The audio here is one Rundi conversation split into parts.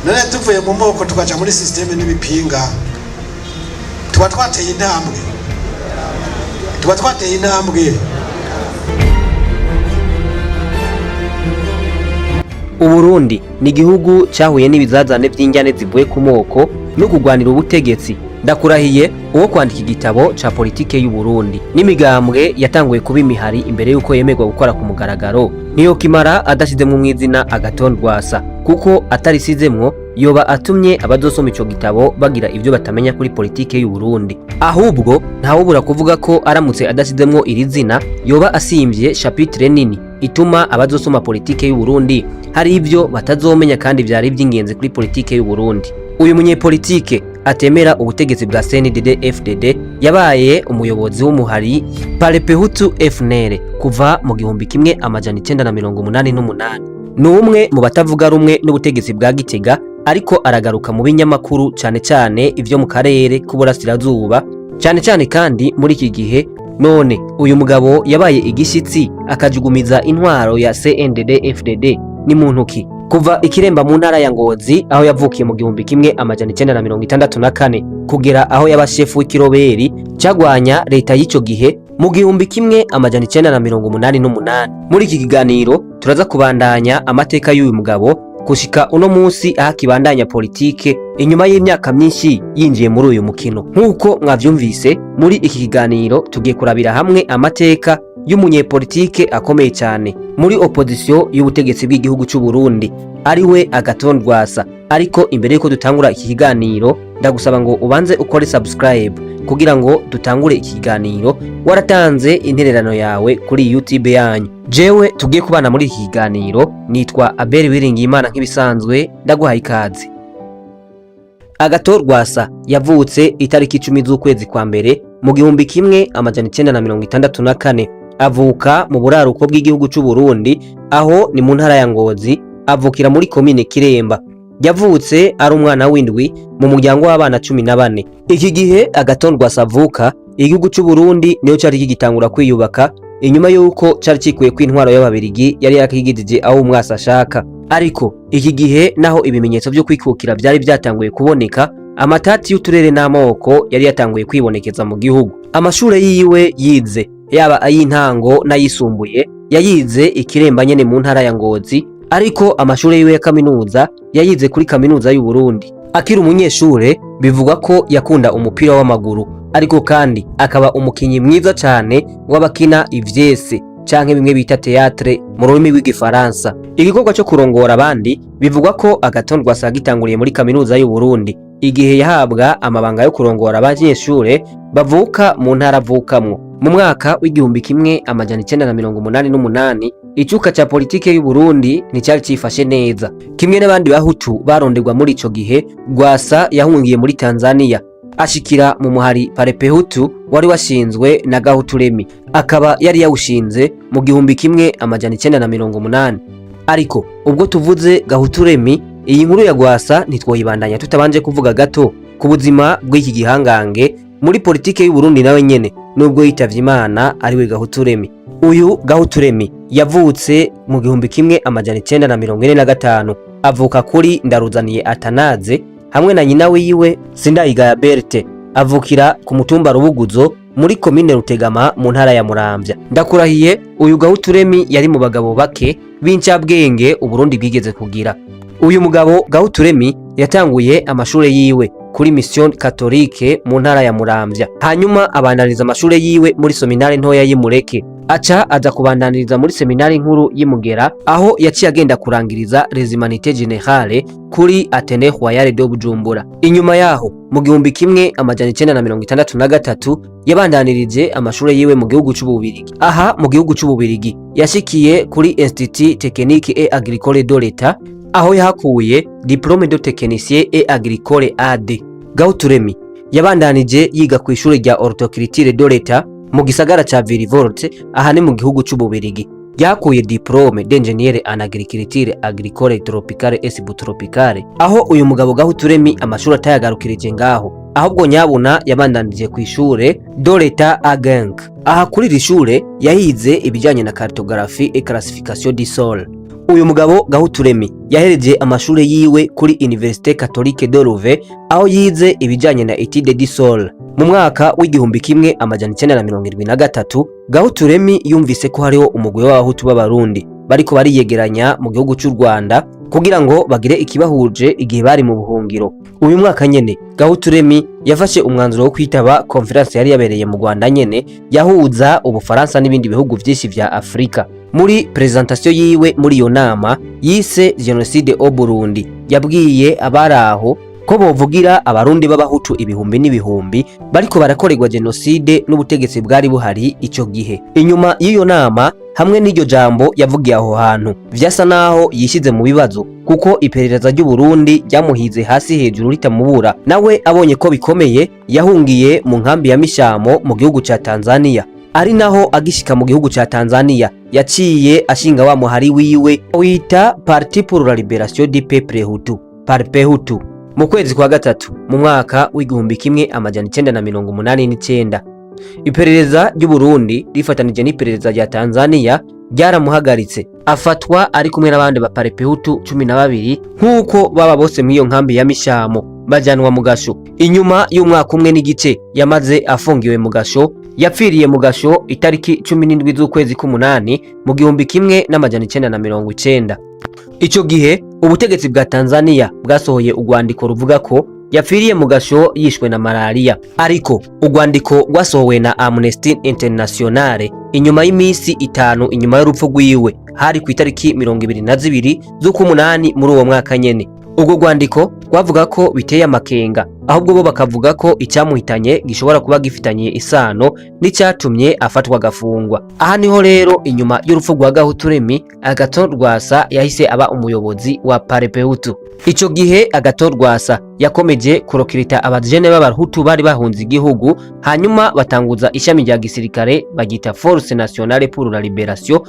none tuvuye mu moko tukaja muri systeme n'ibipinga tuba twateye intambwe. Uburundi ni igihugu cyahuye n'ibizazane by'injyane zivuye ku moko no kugwanira ubutegetsi. Ndakurahiye uwo kwandika igitabo ca politike y'u Burundi n'imigambwe yatanguye kuba imihari imbere yuko yemerwa gukora ku mugaragaro niyo kimara adashizemwe mu izina Agathon Rwasa, kuko atarisizemwo yoba atumye abazosoma ico gitabo bagira ivyo batamenya kuri politike y'u Burundi. Ahubwo ntawubura kuvuga ko aramutse adashizemwo iri zina yoba asimvye chapitre nini ituma abazosoma politike y'u Burundi hari ivyo batazomenya kandi vyari ivy'ingenzi kuri politike y'u Burundi. Uyu munyepolitike atemera ubutegetsi bwa CNDD-FDD yabaye umuyobozi w'umuhari Palepehutu FNL kuva mu 1988. Ni umwe mu batavuga rumwe n'ubutegetsi bwa Gitega, ariko aragaruka mu binyamakuru cyane ivyo mu karere k'uburasirazuba cyane kandi muri iki gihe. None uyu mugabo yabaye igishitsi akajugumiza intwaro ya CNDD-FDD ni muntu ki? Kuva ikiremba mu ntara ya Ngozi aho yavukiye mu 1964 kugera aho yaba shefu w'ikiroberi cyagwanya leta y'ico gihe mu 1988. Muri iki kiganiro turaza kubandanya amateka y'uyu mugabo kushika uno munsi aho kibandanya politike inyuma y'imyaka myinshi yinjiye muri uyu mukino. Nkuko mwavyumvise muri iki kiganiro tugiye kurabira hamwe amateka y'umunyepolitike akomeye cyane muri opposition y'ubutegetsi bw'igihugu cy'u Burundi ariwe Agathon Rwasa. Ariko imbere yuko dutangura iki kiganiro ndagusaba ngo ubanze ukore subscribe kugira ngo dutangure iki kiganiro waratanze intererano yawe kuri YouTube yanyu. Jewe tugiye kubana muri iki kiganiro nitwa Abel Wiringiyimana nk'ibisanzwe, ndaguhaye ikaze. Agathon Rwasa yavutse itariki 10 z'ukwezi kwa mbere mu 1964. Avuka mu buraruko bw'igihugu cy'u Burundi aho ni mu ntara ya Ngozi, avukira muri komine Kiremba. Yavutse ari umwana w'indwi mu muryango w'abana 14. Iki gihe Agathon Rwasa avuka, igihugu cy'u Burundi niyo cyari kigitangura kwiyubaka inyuma yuko cyari kikuye kw'intwaro y'ababirigi yari yakigidije aho umwasa ashaka. Ariko iki gihe naho ibimenyetso byo kwikukira byari byatanguye kuboneka, amatati y'uturere n'amoko yari yatanguye kwibonekeza mu gihugu. Amashure yiwe yize yaba ay'intango n'ayisumbuye yayize ikiremba nyene mu ntara ya Ngozi, ariko amashure yiwe ya kaminuza yayize kuri kaminuza y'u Burundi. Akiri umunyeshure bivugwa ko yakunda umupira w'amaguru, ariko kandi akaba umukinyi mwiza cyane w'abakina ivyese canke bimwe bita théâtre mu rurimi rw'igifaransa. Igikorwa cyo kurongora abandi bivugwa ko Agathon Rwasa gitanguriye muri kaminuza y'u Burundi igihe yahabwa amabanga yo kurongora abanyeshure bavuka mu ntara avukamwo. Mu mwaka w'1988 icuka ca politike y'u Burundi nticyari cifashe neza. Kimwe n'abandi bahutu baronderwa muri ico gihe, Rwasa yahungiye muri Tanzania ashikira mu muhari Palepehutu wari washinzwe na Gahuturemi, akaba yari yawushinze mu 1980. Ariko ubwo tuvuze Gahuturemi, iyi nkuru ya Rwasa ntitwoyibandanya tutabanje kuvuga gato ku buzima bw'iki gihangange muri politike y'u Burundi nawe nyene nubwo yitavye Imana ariwe Gahuturemi. Uyu Gahuturemi yavutse mu 1945. Avuka kuri Ndaruzaniye Atanaze hamwe na nyina wiwe Sindayigaya Berthe. Avukira ku mutumba Rubuguzo muri komine Rutegama mu ntara ya Muramvya. Ndakurahiye uyu Gahuturemi yari mu bagabo bake b'incabwenge Uburundi bwigeze kugira. Uyu mugabo Gahuturemi yatanguye amashure yiwe kuri mission catholique mu ntara ya Muramvya, hanyuma abandaniriza amashure yiwe muri seminari ntoya y'Imureke. Aca aza kubandaniriza muri seminari nkuru y'Imugera aho yaciye agenda kurangiriza les humanités générales kuri Atene Royale de Bujumbura. Inyuma yaho mu 1963 yabandanirije amashure yiwe mu gihugu cy'Ububirigi. Aha mu gihugu cy'Ububirigi yashikiye kuri Institut Technique et Agricole de l'État aho yahakuye diplôme de technicien et agricole AD. Gahuturemi yabandanije yiga ku ishuri rya horticulture de l'État mu gisagara ca Virivolte aha ni mu gihugu cy'Ububirigi. Yakuye diplôme d'ingénieur en agriculture agricole tropicale et subtropicale. Aho uyu mugabo Gahuturemi amashuri atayagarukirije ngaho, ahubwo nyabuna yabandanije ku ishure de l'État Agenk. Aha kuri iri shure yahize ibijyanye na cartographie et classification du sol. Uyu mugabo Gahuturemi yahereje amashure yiwe kuri Université Catholique de Louvain aho yize ibijanye na étude du sol. Mu mwaka w'igihumbi kimwe amajana 1973 Gahuturemi yumvise ko hariho umugwi w'abahutu b'Abarundi bariko bariyegeranya mu gihugu cy'u Rwanda kugira ngo bagire ikibahuje igihe bari mu buhungiro. Uyu mwaka nyene Gahuturemi yafashe umwanzuro wo kwitaba conference yari yabereye mu Rwanda nyene yahuza Ubufaransa n'ibindi bihugu vyinshi vya Afrika. Muri presentation yiwe muri iyo nama yise Genocide au Burundi yabwiye abaraho ko bovugira Abarundi b'abahutu ibihumbi n'ibihumbi bariko barakorerwa genocide n'ubutegetsi bwari buhari ico gihe. Inyuma y'iyo nama hamwe n'iryo jambo yavugiye aho hantu vyasa naho yishize mu bibazo kuko iperereza ry'u Burundi ryamuhize hasi hejuru ritamubura. Nawe abonye ko bikomeye yahungiye mu nkambi ya Mishamo mu gihugu ca Tanzania. Ari naho agishika mu gihugu ca Tanzania yaciye ashinga wa muhari wiwe wita Parti pour la Libération du Peuple Hutu, Parpehutu. Mu kwezi kwa gatatu mu mwaka w'igihumbi kimwe amajana 1989 iperereza ry'u Burundi rifatanije n'iperereza rya Tanzania ryaramuhagaritse afatwa ari kumwe n'abandi ba Parpehutu 12 nkuko baba bose mw'iyo nkambi ya Mishamo bajanwa mu gasho. Inyuma y'umwaka umwe n'igice yamaze afungiwe mu gasho yapfiriye mu gasho itariki 17 z'ukwezi k'umunani mu gihumbi kimwe n'amajana 1990. Ico gihe ubutegetsi bwa Tanzania bwasohoye urwandiko ruvuga ko yapfiriye mu gasho yishwe na malaria, ariko urwandiko rwasohowe na Amnesty International inyuma y'imisi 5 inyuma y'urupfu rwiwe hari ku itariki 22 z'ukumunani muri uwo mwaka nyene. Ubwo rwandiko rwavuga ko biteye amakenga, ahubwo bo bakavuga ko icyamuhitanye gishobora kuba gifitanye isano n'icyatumye afatwa gafungwa. Aha niho rero inyuma y'urupfu rwa Gahuturemi Agathon Rwasa yahise aba umuyobozi wa Parpehutu. Ico gihe Agathon Rwasa yakomeje kurokirita abajene b'abahutu bari bahunze igihugu, hanyuma batanguza ishami rya gisirikare bagita Force Nationale pour la Libération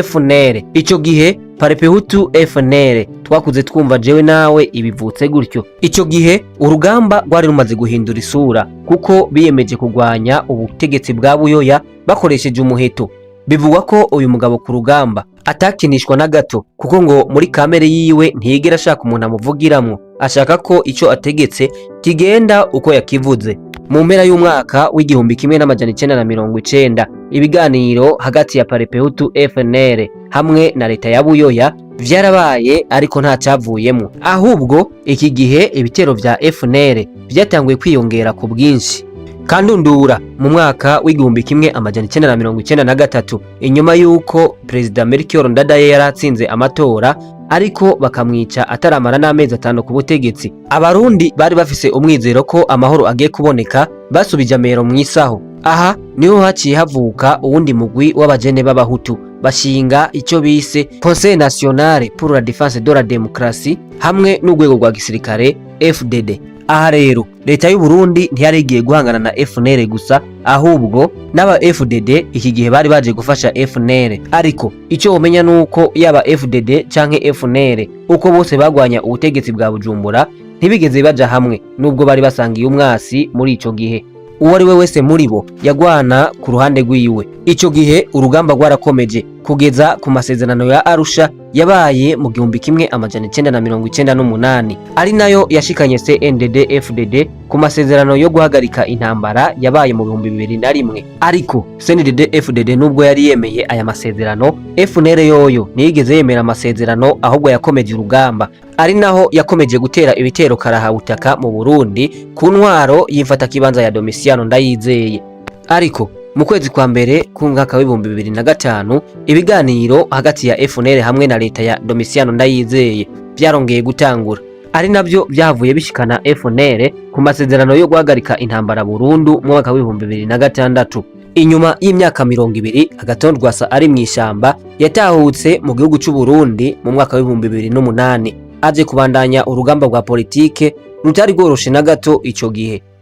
FNL. Ico gihe Parpehutu FNL twakuze twumva jewe nawe ibivutse gutyo. Ico gihe urugamba rwari rumaze guhindura isura kuko biyemeje kugwanya ubutegetsi bwa Buyoya bakoresheje umuheto. Bivugwa ko uyu mugabo ku rugamba atakinishwa na gato kuko ngo muri kamere yiwe ntiyigera ashaka umuntu amuvugiramwo, ashaka ko ico ategetse kigenda uko yakivuze. Mu mpera y'umwaka w'igihumbi kimwe n'amajana 1990 ibiganiro hagati ya Parpehutu FNL hamwe na leta ya Buyoya vyarabaye ariko nta cyavuyemo. Ahubwo iki gihe ibitero vya FNL vyatanguye kwiyongera ku bwinshi. Kandundura mu mwaka w'igihumbi kimwe amajana 1993 inyuma y'uko President Melchior Ndadaye yaratsinze amatora ariko bakamwica ataramara n'amezi 5 ku butegetsi. Abarundi bari bafise umwizero ko amahoro agiye kuboneka basubije amero mwisaho. Aha niho haciye havuka uwundi mugwi w'abajene b'abahutu bashinga icyo bise Conseil National pour la Défense de la Démocratie hamwe n'urwego rwa gisirikare FDD. Aha rero leta y'u Burundi ntiyarigiye guhangana na FNL gusa, ahubwo n'aba FDD iki gihe bari baje gufasha FNL. Ariko icyo umenya nuko yaba FDD canke FNL uko bose bagwanya ubutegetsi bwa Bujumbura ntibigeze baja hamwe nubwo bari basangiye umwasi muri ico gihe. Uwo ari we wese muri bo yagwana ku ruhande rwiwe. Ico gihe urugamba rwarakomeje kugeza ku masezerano ya Arusha yabaye mu gihumbi kimwe amajana 1998 ari nayo yashikanye CNDD FDD ku masezerano yo guhagarika intambara yabaye mu 2001. Ariko CNDD FDD nubwo yari yemeye aya masezerano, FNL yoyo ntiyigeze yemera amasezerano, ahubwo yakomeje urugamba. Ari naho yakomeje gutera ibitero karahabutaka mu Burundi ku ntwaro y'imfata kibanza ya Domitiano Ndayizeye. Ariko mu kwezi kwa mbere ku mwaka w'ibihumbi 2005 ibiganiro hagati ya FNL hamwe na leta ya Domitiano Ndayizeye byarongeye gutangura, ari nabyo byavuye bishikana FNL ku masezerano yo guhagarika intambara burundu mu mwaka w'ibihumbi 2006. Inyuma y'imyaka 20 Agathon Rwasa ari mw'ishyamba yatahutse mu gihugu cy'u Burundi mu mwaka w'ibihumbi 2008 aje kubandanya urugamba rwa politike rutari rworoshe na gato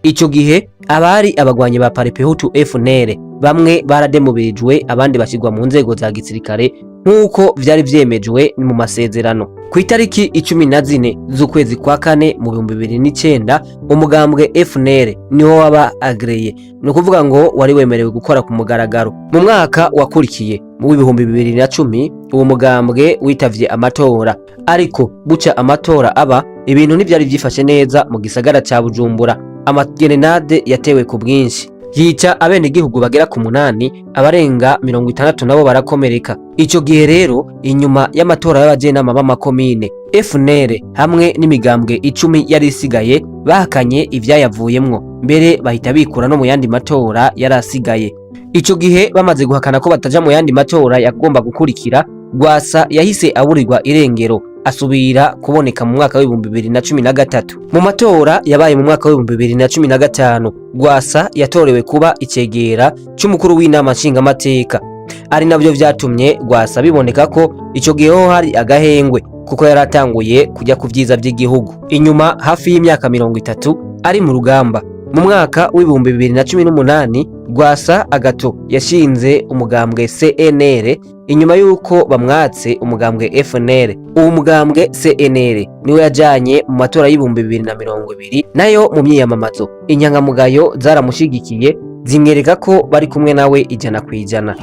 ico gihe abari abagwanye ba Parpehutu FNL bamwe barademobirijwe, abandi bashirwa mu nzego za gisirikare nk'uko vyari vyemejwe mu masezerano. Ku itariki 14 z'ukwezi kwa kane mu 2009 umugambwe FNL niho waba agreye, ni ukuvuga ngo wari wemerewe gukora ku mugaragaro. Mu mwaka wakurikiye mu 2010 uwo mugambwe witavye amatora, ariko buca amatora aba ibintu ntivyari vyifashe neza mu gisagara ca Bujumbura. Amagerenade yatewe ku bwinshi yica abenegihugu bagera ku 8, abarenga 60 nabo barakomereka. Ico gihe rero inyuma y'amatora y'abajenama b'amakomine, FNL hamwe n'imigambwe 10 yari isigaye bahakanye ivyayavuyemwo, mbere bahita bikura no mu yandi matora yari asigaye. Ico gihe bamaze guhakana ko bataja mu yandi matora yagomba gukurikira, Rwasa yahise aburirwa irengero asubira kuboneka mu mwaka wa 2013. Mu matora yabaye mu mwaka wa 2015 Rwasa yatorewe kuba icegera c'umukuru w'inama nshingamateka, ari navyo vyatumye Rwasa biboneka ko ico gihe ho hari agahengwe kuko yaratanguye kujya ku vyiza vy'igihugu. Inyuma hafi y'imyaka 30 ari mu rugamba, mu mwaka wa 2018 Rwasa Agathon yashinze umugambwe CNL inyuma yuko bamwatse umugambwe FNL. Uwo mugambwe CNL niwe yajanye mu matora y'2020, nayo mu myiyamamazo inyangamugayo zaramushigikiye zimwereka ko bari kumwe nawe 100%.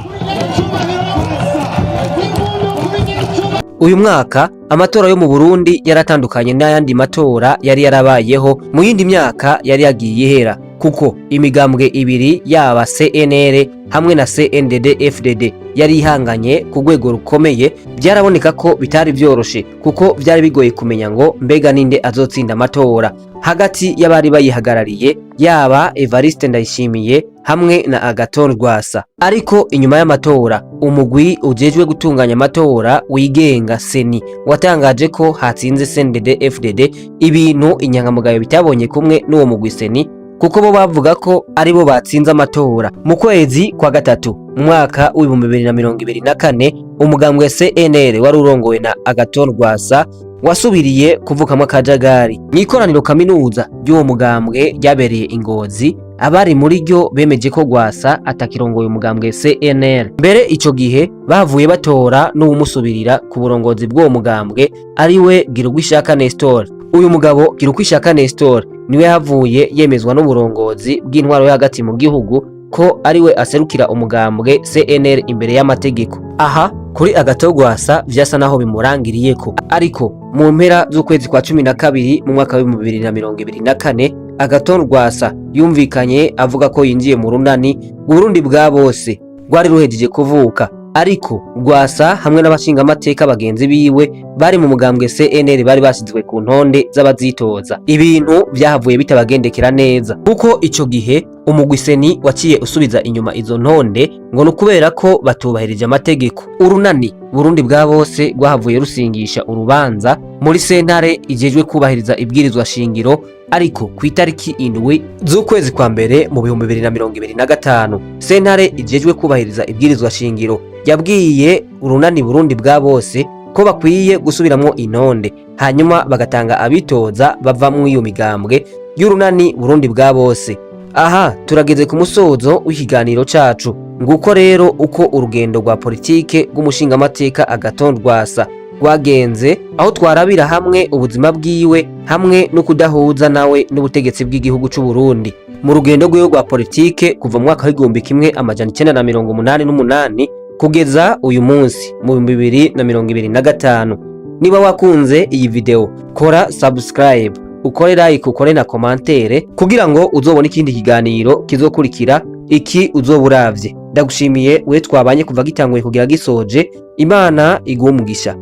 Uyu mwaka amatora yo mu Burundi yaratandukanye n'ayandi matora yari yarabayeho mu yindi myaka yari yagiye ihera, kuko imigambwe ibiri yaba CNL hamwe na CNDD-FDD yari ihanganye ku rwego rukomeye. Byaraboneka ko bitari vyoroshe kuko vyari bigoye kumenya ngo mbega ninde azotsinda amatora hagati y'abari bayihagarariye, yaba Evariste Ndayishimiye hamwe na Agathon Rwasa. Ariko inyuma y'amatora umugwi ujejwe gutunganya amatora wigenga seni watangaje ko hatsinze CNDD-FDD, ibintu inyangamugayo bitabonye kumwe n'uwo mugwi seni kuko bo bavuga ko ari bo batsinze amatora. Mu kwezi kwa gatatu mu mwaka wa 2024 umugambwe CNL wari urongowe na Agathon Rwasa wasubiriye kuvukamwo akajagari. Mw'ikoraniro kaminuza ry'uwo mugambwe ryabereye Ingozi, abari muri ryo bemeje ko Rwasa atakirongoye umugambwe CNL. Mbere ico gihe bavuye batora n'uwumusubirira ku burongozi bw'uwo mugambwe ariwe Girugwishaka Nestor. Uyu mugabo Girugwishaka Nestor niwe havuye yemezwa n'uburongozi bw'intwaro yo hagati mu gihugu ko ariwe aserukira umugambwe CNL imbere y'amategeko. Aha kuri Agathon Rwasa vyasa naho bimurangiriyeko, ariko mu mpera z'ukwezi kwa 12 mu mwaka wa 2024 Agathon Rwasa yumvikanye avuga ko yinjiye mu runani Burundi bwa bose rwari ruhejeje kuvuka, ariko Rwasa hamwe n'abashinga amateka bagenzi biwe bari mu mugambwe CNL bari basizwe ku ntonde z'abazitoza. Ibintu vyahavuye bitabagendekera neza kuko ico gihe umugwi seni waciye usubiza inyuma izo ntonde ngo nukubera ko batubahirije amategeko. Urunani Burundi bwa bose rwahavuye rusingisha urubanza muri sentare ijejwe kubahiriza ibwirizwa shingiro, ariko ku itariki 7 z'ukwezi kwa mbere mu 2025 sentare ijejwe kubahiriza ibwirizwa shingiro yabwiye urunani Burundi bwa bose ko bakwiye gusubiramwo intonde, hanyuma bagatanga abitoza bava mu iyo migambwe y'urunani Burundi bwa bose. Aha turageze ku musozo w'ikiganiro cacu. Nguko rero uko urugendo rwa politike rw'umushinga amateka Agathon Rwasa rwagenze, aho twarabira hamwe ubuzima bwiwe hamwe no kudahuza nawe n'ubutegetsi bw'igihugu c'u Burundi mu rugendo rwiwe rwa politike kuva mu mwaka wa 1988 kugeza uyu munsi mu 2025. Niba wakunze iyi video kora subscribe, ukore like, ukore na commentaire kugira ngo uzobone ikindi kiganiro kizokurikira iki uzoburavye. Ndagushimiye we twabanye kuva gitanguye kugira gisoje. Imana iguhe umugisha.